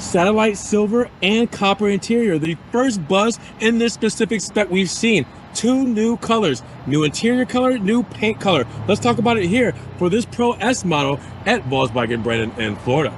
satellite silver and copper interior, the first Buzz in this specific spec we've seen. 2 new colors, new interior color, new paint color. Let's talk about it here for this Pro S model at Volkswagen Brandon in Florida.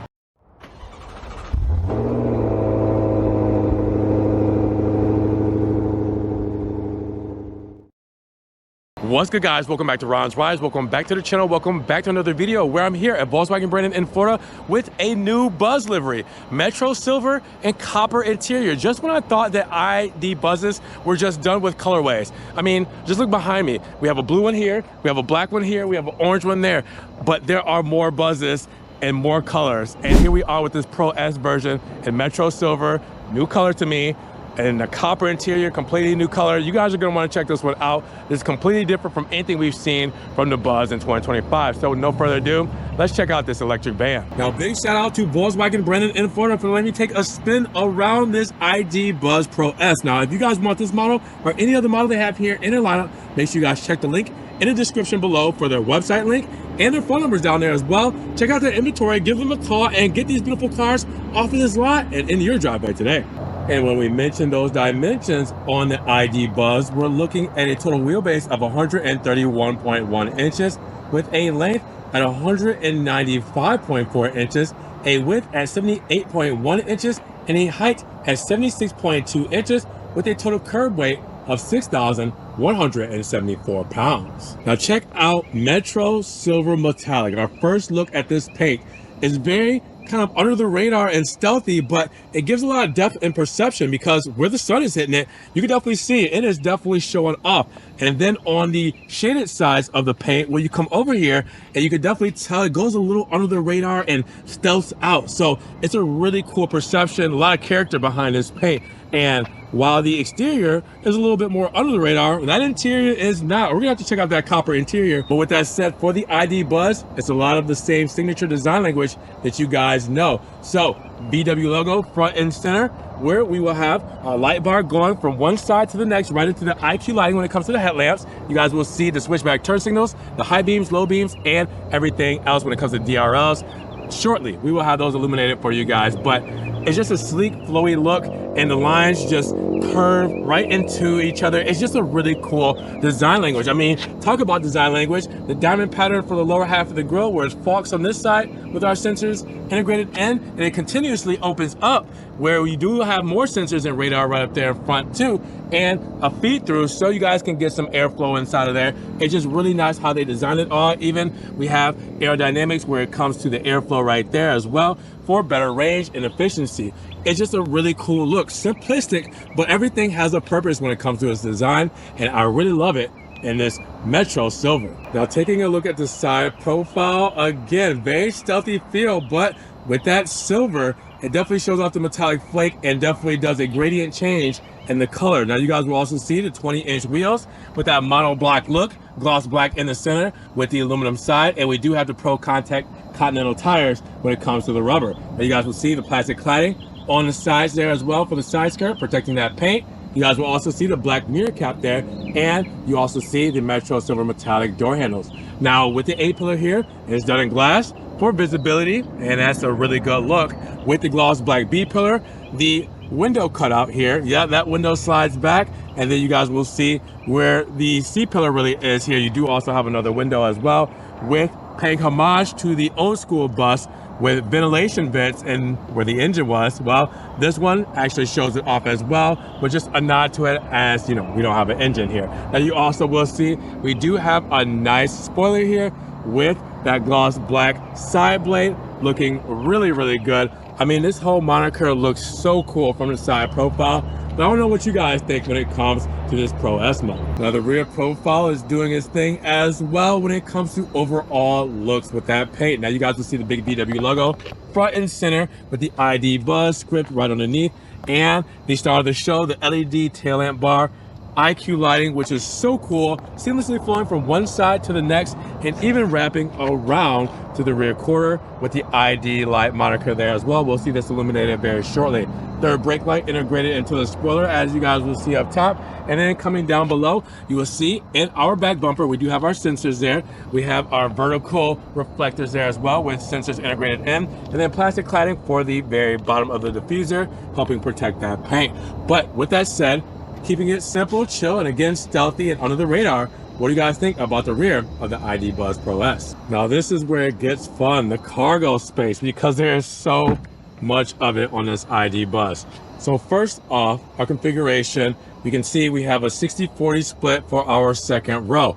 What's good, guys? Welcome back to Ron's Rides. Welcome back to the channel. Welcome back to another video where I'm here at Volkswagen Brandon in Florida with a new Buzz livery, Metro Silver and Copper interior. Just when I thought that ID.Buzzes were just done with colorways. I mean, just look behind me. We have a blue one here, we have a black one here, we have an orange one there, but there are more Buzzes and more colors. And here we are with this Pro S version in Metro Silver, new color to me, and the copper interior, completely new color. You guys are gonna wanna check this one out. This is completely different from anything we've seen from the Buzz in 2025. So with no further ado, let's check out this electric van. Now, big shout out to Volkswagen Brandon in Florida for letting me take a spin around this ID.Buzz Pro S. Now, if you guys want this model or any other model they have here in their lineup, make sure you guys check the link in the description below for their website link and their phone numbers down there as well. Check out their inventory, give them a call, and get these beautiful cars off of this lot and into your driveway today. And when we mention those dimensions on the ID.Buzz, we're looking at a total wheelbase of 131.1 inches with a length at 195.4 inches, a width at 78.1 inches, and a height at 76.2 inches with a total curb weight of 6,174 pounds. Now check out Metro Silver Metallic. Our first look at this paint is very kind of under the radar and stealthy, but it gives a lot of depth and perception because where the sun is hitting it, you can definitely see it. It is definitely showing off. And then on the shaded sides of the paint, where you come over here, and you can definitely tell it goes a little under the radar and stealths out. So it's a really cool perception, a lot of character behind this paint. And while the exterior is a little bit more under the radar, that interior is not. We're gonna have to check out that copper interior. But with that said, for the ID.Buzz, it's a lot of the same signature design language that you guys know. So VW logo front and center, where we will have a light bar going from one side to the next, right into the IQ lighting when it comes to the headlamps. You guys will see the switchback turn signals, the high beams, low beams, and everything else when it comes to DRLs. Shortly, we will have those illuminated for you guys, but it's just a sleek, flowy look, and the lines just curve right into each other. It's just a really cool design language. I mean, talk about design language. The diamond pattern for the lower half of the grille, where it's forks on this side with our sensors integrated in, and it continuously opens up where we do have more sensors and radar right up there in front too, and a feed through so you guys can get some airflow inside of there. It's just really nice how they designed it all. Even we have aerodynamics where it comes to the airflow right there as well for better range and efficiency. It's just a really cool look, simplistic, but everything has a purpose when it comes to its design, and I really love it in this Metro Silver. Now taking a look at the side profile, again, very stealthy feel, but with that silver, it definitely shows off the metallic flake and definitely does a gradient change in the color. Now you guys will also see the 20-inch wheels with that mono block look, gloss black in the center with the aluminum side, and we do have the Pro Contact Continental tires when it comes to the rubber. Now you guys will see the plastic cladding on the sides there as well for the side skirt, protecting that paint. You guys will also see the black mirror cap there, and you also see the Metro Silver Metallic door handles. Now with the A-pillar here, it's done in glass for visibility, and that's a really good look. With the gloss black B-pillar, the window cutout here, yeah, that window slides back, and then you guys will see where the C-pillar really is here. You do also have another window as well, with paying homage to the old school bus with ventilation vents and where the engine was. Well, this one actually shows it off as well, but just a nod to it as, you know, we don't have an engine here. Now you also will see we do have a nice spoiler here with that gloss black side blade looking really, really good. I mean, this whole moniker looks so cool from the side profile, but I don't know what you guys think when it comes to this Pro S model. Now the rear profile is doing its thing as well when it comes to overall looks with that paint. Now you guys will see the big VW logo front and center with the ID.Buzz script right underneath, and the star of the show, the LED tail lamp bar IQ lighting, which is so cool, seamlessly flowing from one side to the next and even wrapping around to the rear quarter with the ID light moniker there as well. We'll see this illuminated very shortly. Third brake light integrated into the spoiler, as you guys will see up top. And then coming down below, you will see in our back bumper, we do have our sensors there. We have our vertical reflectors there as well with sensors integrated in. And then plastic cladding for the very bottom of the diffuser, helping protect that paint. But with that said, keeping it simple, chill, and again, stealthy and under the radar, what do you guys think about the rear of the ID.Buzz Pro S? Now this is where it gets fun, the cargo space, because there is so much of it on this ID.Buzz. So first off, our configuration, you can see we have a 60-40 split for our second row.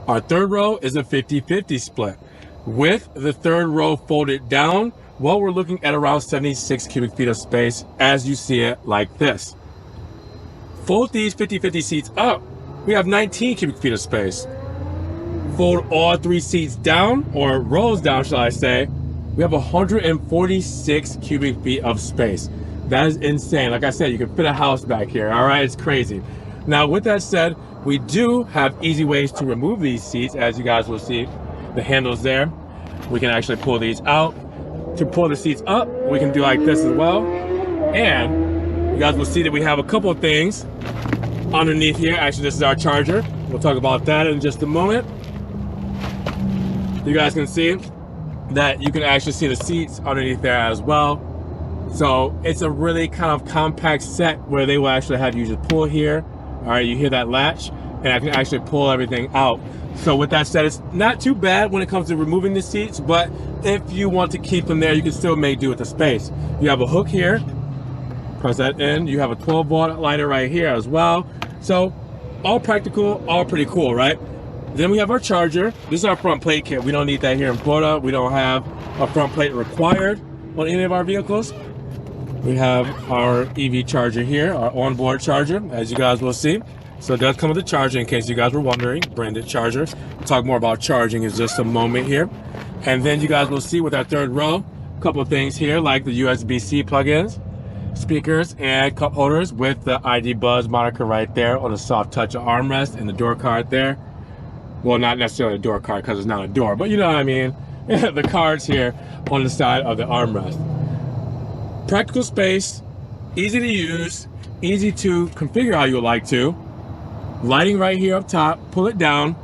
Our third row is a 50-50 split. With the third row folded down, well, we're looking at around 76 cubic feet of space as you see it like this. Fold these 50-50 seats up, we have 19 cubic feet of space. Fold all 3 seats down, or rows down, shall I say, we have 146 cubic feet of space. That is insane. Like I said, you can fit a house back here, all right? It's crazy. Now, with that said, we do have easy ways to remove these seats, as you guys will see. The handles there, we can actually pull these out. To pull the seats up, we can do like this as well. And you guys will see that we have a couple of things underneath here. Actually, this is our charger. We'll talk about that in just a moment. You guys can see that you can actually see the seats underneath there as well. So it's a really kind of compact set where they will actually have you just pull here. All right, you hear that latch, and I can actually pull everything out. So with that said, it's not too bad when it comes to removing the seats, but if you want to keep them there, you can still make do with the space. You have a hook here, press that in. You have a 12-volt lighter right here as well. So all practical, all pretty cool, right? Then we have our charger. This is our front plate kit. We don't need that here in Florida. We don't have a front plate required on any of our vehicles. We have our EV charger here, our onboard charger, as you guys will see. So it does come with a charger in case you guys were wondering, branded charger. We'll talk more about charging in just a moment here. And then you guys will see with our third row, a couple of things here like the USB-C plugins, speakers, and cup holders with the ID.Buzz moniker right there on the soft touch armrest and the door card there. Well, not necessarily a door card because it's not a door, but you know what I mean. The cards here on the side of the armrest. Practical space, easy to use, easy to configure how you would like to. Lighting right here up top, pull it down,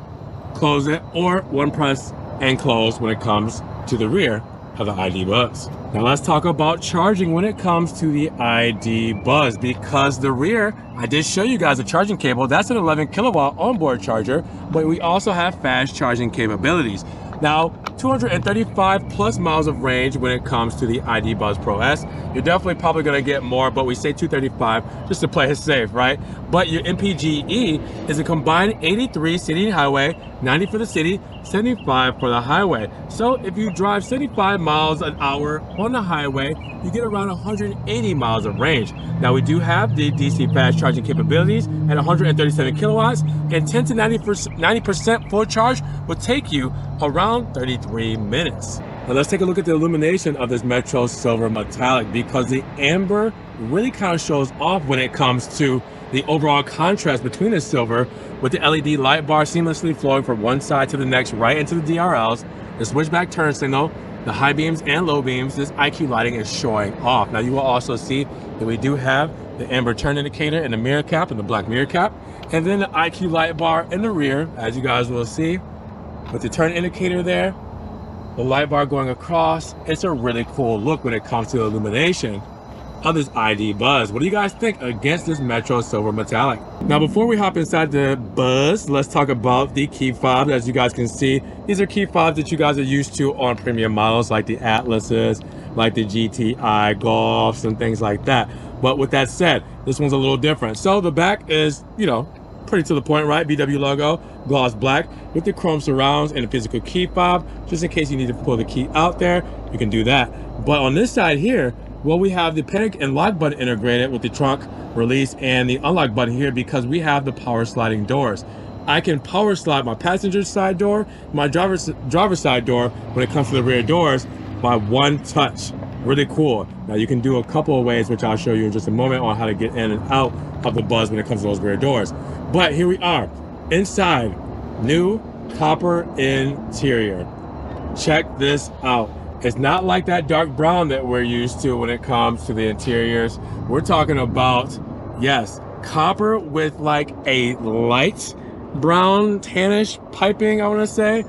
close it, or one press and close when it comes to the rear of the ID.Buzz. Now let's talk about charging when it comes to the ID.Buzz, because the rear, I did show you guys a charging cable. That's an 11 kilowatt onboard charger, but we also have fast charging capabilities. Now, 235 plus miles of range when it comes to the ID.Buzz Pro S. You're definitely probably gonna get more, but we say 235 just to play it safe, right? But your MPGe is a combined 83 city and highway, 90 for the city, 75 for the highway. So if you drive 75 miles an hour on the highway, you get around 180 miles of range. Now we do have the DC fast charging capabilities at 137 kilowatts, and 10 to 90% full charge will take you around 33 minutes. Now let's take a look at the illumination of this Metro Silver Metallic, because the amber really kind of shows off when it comes to the overall contrast between the silver with the LED light bar seamlessly flowing from one side to the next right into the DRLs, the switchback turn signal, the high beams and low beams. This IQ lighting is showing off. Now you will also see that we do have the amber turn indicator and the mirror cap and the black mirror cap, and then the IQ light bar in the rear, as you guys will see, with the turn indicator there, the light bar going across. It's a really cool look when it comes to the illumination of this ID.Buzz. What do you guys think against this Metro Silver Metallic? Now, before we hop inside the Buzz, let's talk about the key fobs. As you guys can see, these are key fobs that you guys are used to on premium models like the Atlases, like the GTI Golfs and things like that. But with that said, this one's a little different. So the back is, you know, pretty to the point, right? VW logo, gloss black with the chrome surrounds and a physical key fob. Just in case you need to pull the key out there, you can do that. But on this side here, well, we have the panic and lock button integrated with the trunk release and the unlock button here, because we have the power sliding doors. I can power slide my passenger side door, my driver's side door when it comes to the rear doors by one touch. Really cool. Now you can do a couple of ways, which I'll show you in just a moment, on how to get in and out of the Buzz when it comes to those rear doors. But here we are, inside, new copper interior. Check this out. It's not like that dark brown that we're used to when it comes to the interiors. We're talking about, yes, copper with like a light brown tannish piping, I want to say.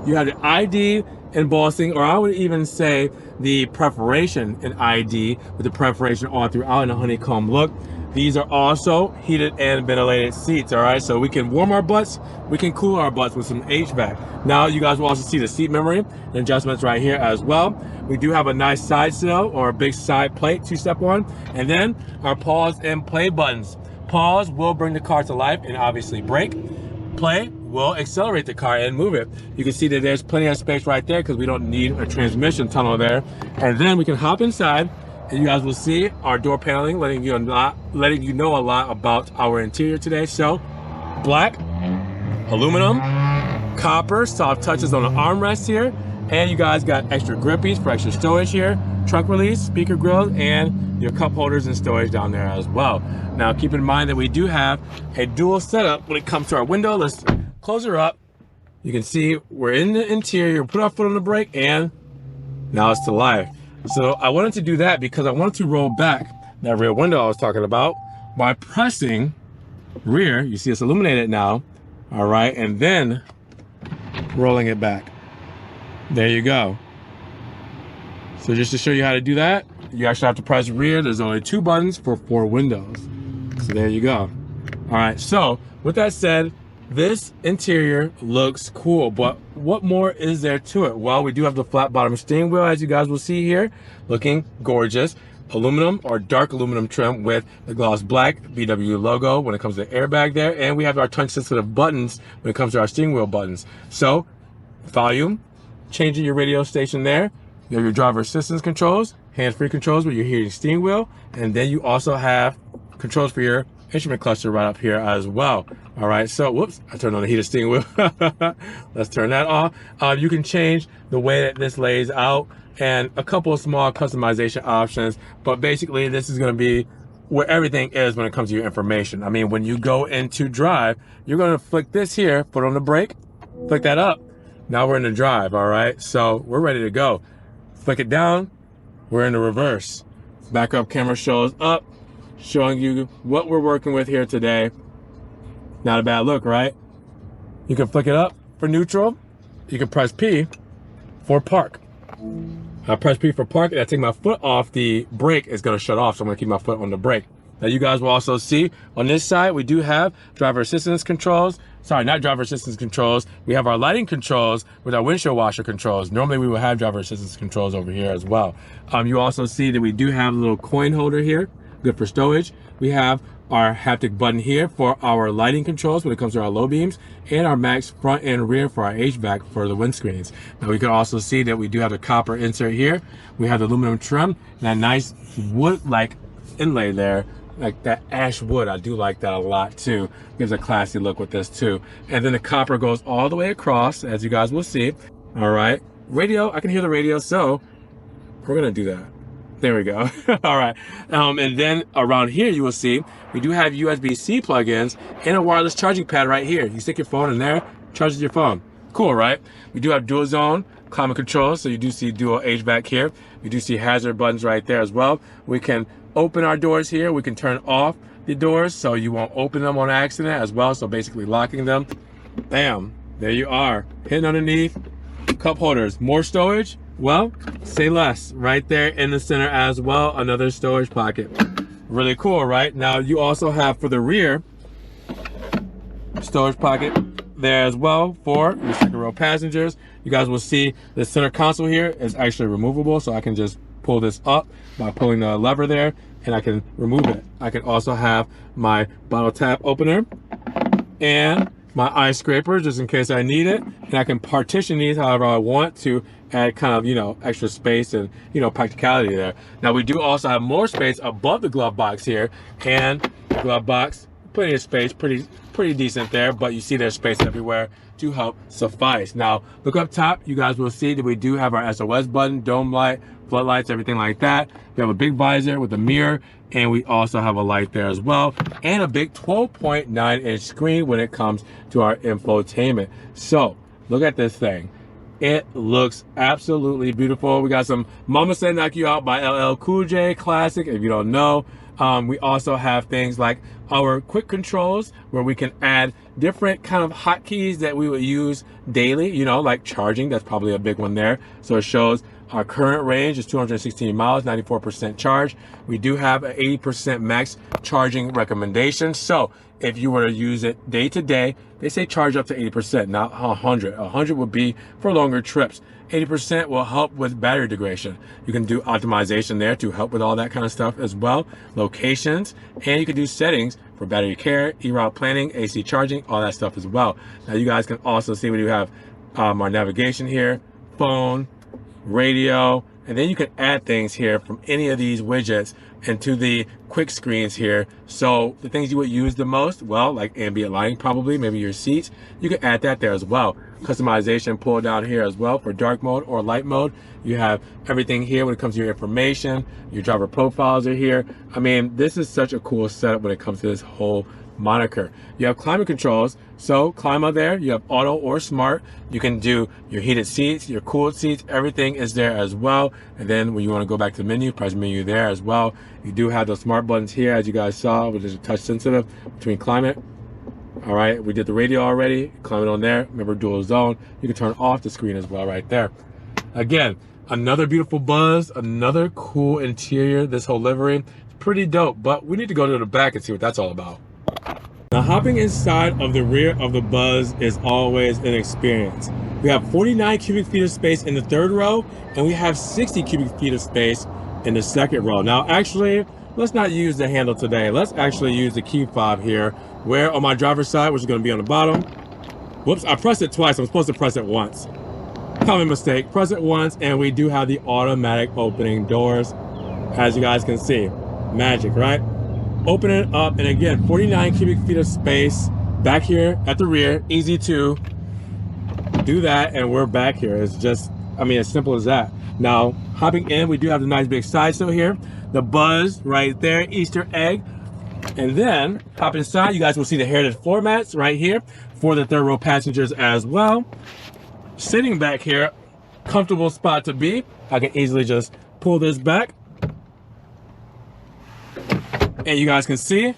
You have the ID embossing, or I would even say the perforation in ID with the perforation all throughout in a honeycomb look. These are also heated and ventilated seats, all right? So we can warm our butts, we can cool our butts with some HVAC. Now you guys will also see the seat memory and adjustments right here as well. We do have a nice side sill or a big side plate, two-step one, and then our pause and play buttons. Pause will bring the car to life and obviously brake. Play will accelerate the car and move it. You can see that there's plenty of space right there because we don't need a transmission tunnel there. And then we can hop inside, and you guys will see our door paneling, letting you know a lot about our interior today. So, black, aluminum, copper, soft touches on the armrest here, and you guys got extra grippies for extra storage here, trunk release, speaker grill, and your cup holders and storage down there as well. Now keep in mind that we do have a dual setup when it comes to our window. Let's close her up. You can see we're in the interior, put our foot on the brake, and now it's to life. So I wanted to do that because I wanted to roll back that rear window I was talking about by pressing rear. You see it's illuminated now, all right, and then rolling it back. There you go. So just to show you how to do that, you actually have to press rear. There's only 2 buttons for 4 windows. So there you go. All right, so with that said, this interior looks cool, but what more is there to it? Well, we do have the flat bottom steering wheel, as you guys will see here, looking gorgeous. Aluminum or dark aluminum trim with the gloss black VW logo when it comes to the airbag there, and we have our touch sensitive buttons when it comes to our steering wheel buttons. So volume, changing your radio station there. You have your driver assistance controls, hands-free controls with your heating steering wheel, and then you also have controls for your instrument cluster right up here as well. All right, so whoops, I turned on the heated steering wheel. Let's turn that off. You can change the way that this lays out and a couple of small customization options, but basically this is going to be where everything is when it comes to your information. I mean, when you go into drive, you're going to flick this here, put on the brake, flick that up. Now we're in the drive, all right? So we're ready to go. Flick it down, we're in the reverse. Backup camera shows up, showing you what we're working with here today. Not a bad look, right? You can flick it up for neutral. You can press P for park. I press P for park, and I take my foot off the brake, it's gonna shut off, so I'm gonna keep my foot on the brake. Now you guys will also see on this side, we do have driver assistance controls. Sorry, not driver assistance controls. We have our lighting controls with our windshield washer controls. Normally we will have driver assistance controls over here as well. You also see that we do have a little coin holder here, good for stowage. We have our haptic button here for our lighting controls when it comes to our low beams, and our max front and rear for our HVAC for the windscreens. Now we can also see that we do have the copper insert here. We have the aluminum trim and that nice wood-like inlay there, like that ash wood. I do like that a lot too. Gives a classy look with this too. And then the copper goes all the way across, as you guys will see. All right, radio, I can hear the radio, so we're gonna do that. There we go. All right. And then around here, you will see we do have USB-C plugins and a wireless charging pad right here. You stick your phone in there, charges your phone. Cool, right? We do have dual zone climate control, so you do see dual HVAC here. You do see hazard buttons right there as well. We can open our doors here. We can turn off the doors so you won't open them on accident as well. So basically locking them. Bam, there you are. Hidden underneath, cup holders, more storage. Well, say less. Right there in the center as well, another storage pocket. Really cool, right? Now you also have for the rear, storage pocket there as well for your second row passengers. You guys will see the center console here is actually removable, so I can just pull this up by pulling the lever there, and I can remove it. I can also have my bottle tap opener and my ice scraper just in case I need it, and I can partition these however I want to add kind of, you know, extra space and, you know, practicality there. Now we do also have more space above the glove box here, and the glove box, plenty of space, pretty decent there, but you see there's space everywhere to help suffice. Now look up top, you guys will see that we do have our SOS button, dome light, floodlights, everything like that. We have a big visor with a mirror, and we also have a light there as well, and a big 12.9-inch screen when it comes to our infotainment. So look at this thing. It looks absolutely beautiful. We got some Mama Said Knock You Out by LL Cool J classic, if you don't know. We also have things like our quick controls where we can add different kind of hotkeys that we would use daily, you know, like charging. That's probably a big one there. So it shows our current range is 216 miles, 94% charge. We do have an 80% max charging recommendation. So if you were to use it day to day, they say charge up to 80%, not 100. 100 would be for longer trips. 80% will help with battery degradation. You can do optimization there to help with all that kind of stuff as well. Locations, and you can do settings for battery care, e-route planning, AC charging, all that stuff as well. Now you guys can also see we do have our navigation here, phone, radio, and then you can add things here from any of these widgets into the quick screens here. So the things you would use the most, well, like ambient lighting probably, maybe your seats, you can add that there as well. Customization pull down here as well for dark mode or light mode. You have everything here when it comes to your information. Your driver profiles are here. I mean, this is such a cool setup when it comes to this whole moniker. You have climate controls, so climate there, you have auto or smart. You can do your heated seats, your cooled seats, everything is there as well. And then when you want to go back to the menu, press menu there as well. You do have those smart buttons here, as you guys saw, which is touch sensitive between climate. All right, we did the radio already, climate on there. Remember dual zone. You can turn off the screen as well right there. Again, another beautiful Buzz, another cool interior. This whole livery, it's pretty dope, but we need to go to the back and see what that's all about. Now, hopping inside of the rear of the Buzz is always an experience. We have 49 cubic feet of space in the third row, and we have 60 cubic feet of space in the second row. Now, actually, let's not use the handle today. Let's actually use the key fob here, where on my driver's side, which is going to be on the bottom. Whoops, I pressed it twice. I'm supposed to press it once. Common mistake. Press it once, and we do have the automatic opening doors, as you guys can see. Magic, right? Open it up, and again, 49 cubic feet of space back here at the rear. Easy to do that, and we're back here. It's just, I mean, as simple as that. Now, hopping in, we do have the nice big side sill here. The Buzz right there, Easter egg. And then, hop inside, you guys will see the heritage floor mats right here for the third row passengers as well. Sitting back here, comfortable spot to be. I can easily just pull this back. And you guys can see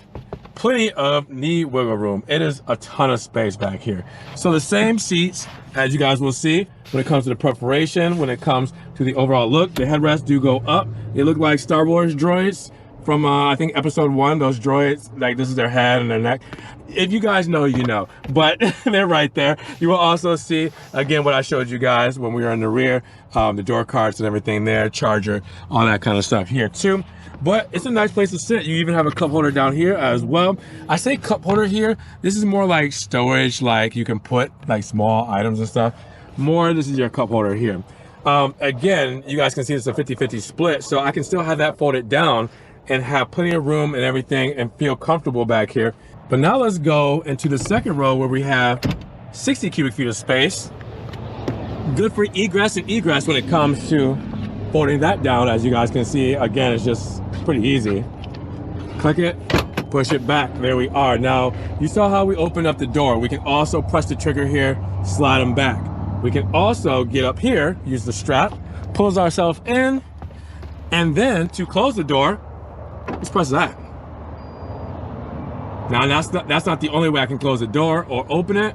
plenty of knee wiggle room. It is a ton of space back here. So the same seats, as you guys will see, when it comes to the perforation, when it comes to the overall look, the headrests do go up. They look like Star Wars droids from, I think, episode 1. Those droids, like this is their head and their neck. If you guys know, you know. But they're right there. You will also see, again, what I showed you guys when we were in the rear, the door cards and everything there, charger, all that kind of stuff here too. But it's a nice place to sit. You even have a cup holder down here as well. I say cup holder here. This is more like storage, like you can put like small items and stuff. More, this is your cup holder here. Again, you guys can see it's a 50-50 split, so I can still have that folded down and have plenty of room and everything and feel comfortable back here. But now let's go into the second row where we have 60 cubic feet of space. Good for egress and egress when it comes to folding that down. As you guys can see, again, it's just pretty easy. Click it, push it back. There we are. Now, you saw how we opened up the door. We can also press the trigger here, slide them back. We can also get up here, use the strap, pulls ourselves in, and then to close the door, let's press that. Now, that's not the only way I can close the door or open it.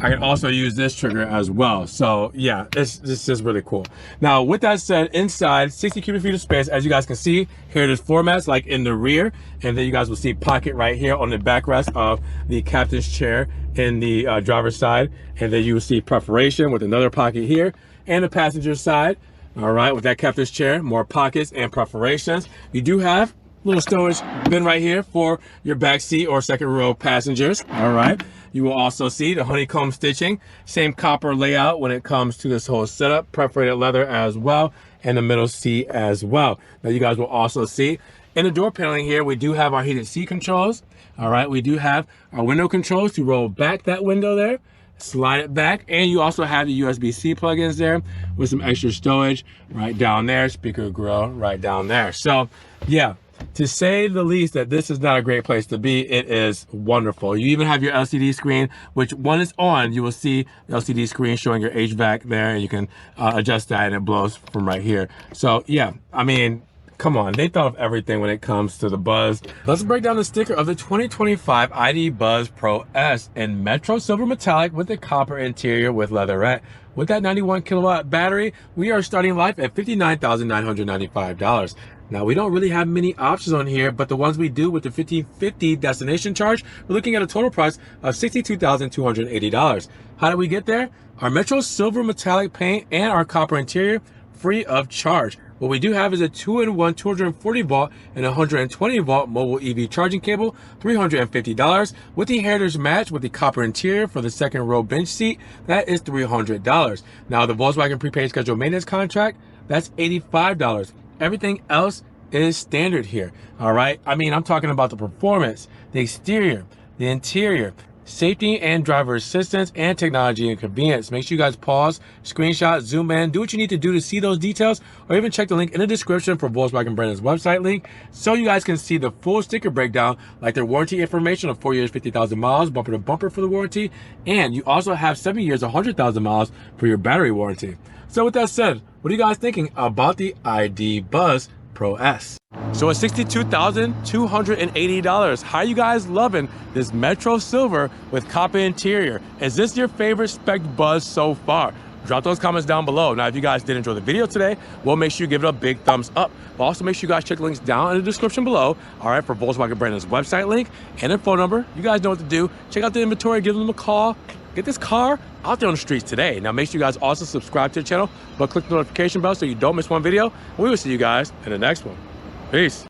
I can also use this trigger as well. So yeah, this is really cool. Now, with that said, inside 60 cubic feet of space, as you guys can see, here it is floor mats like in the rear, and then you guys will see pocket right here on the backrest of the captain's chair in the driver's side, and then you will see perforation with another pocket here, and the passenger side. All right, with that captain's chair, more pockets and perforations. You do have little storage bin right here for your back seat or second row passengers. All right. You will also see the honeycomb stitching, same copper layout when it comes to this whole setup, perforated leather as well, and the middle seat as well. Now you guys will also see in the door paneling here, we do have our heated seat controls. All right, we do have our window controls to roll back that window there. slide it back, and you also have the USB-C plugins there with some extra storage right down there, speaker grill right down there. So yeah, to say the least that this is not a great place to be, it is wonderful. You even have your LCD screen, which when it's on, you will see the LCD screen showing your HVAC there, and you can adjust that and it blows from right here. So yeah, I mean, come on, they thought of everything when it comes to the Buzz. Let's break down the sticker of the 2025 ID.Buzz Pro S in Metro Silver Metallic with a copper interior with leatherette. With that 91 kilowatt battery, we are starting life at $59,995. Now, we don't really have many options on here, but the ones we do with the 1550 destination charge, we're looking at a total price of $62,280. How do we get there? Our Metro Silver Metallic paint and our copper interior, free of charge. What we do have is a 2-in-1 240 volt and 120 volt mobile EV charging cable, $350. With the Heritage Match with the copper interior for the second row bench seat, that is $300. Now the Volkswagen prepaid scheduled maintenance contract, that's $85. Everything else is standard here, all right? I mean, I'm talking about the performance, the exterior, the interior, safety and driver assistance, and technology and convenience. Make sure you guys pause, screenshot, zoom in, do what you need to do to see those details, or even check the link in the description for Volkswagen Brandon's website link so you guys can see the full sticker breakdown, like their warranty information of 4 years, 50,000 miles, bumper to bumper for the warranty, and you also have 7 years, 100,000 miles for your battery warranty. So with that said, what are you guys thinking about the ID.Buzz Pro S? So at $62,280, how are you guys loving this Metro Silver with copper interior? Is this your favorite spec Buzz so far? Drop those comments down below. Now, if you guys did enjoy the video today, well, make sure you give it a big thumbs up. But also make sure you guys check the links down in the description below, all right, for Volkswagen Brandon's website link and their phone number. You guys know what to do. Check out the inventory, give them a call. Get this car out there on the streets today. Now, make sure you guys also subscribe to the channel, but click the notification bell so you don't miss one video. And we will see you guys in the next one. Peace.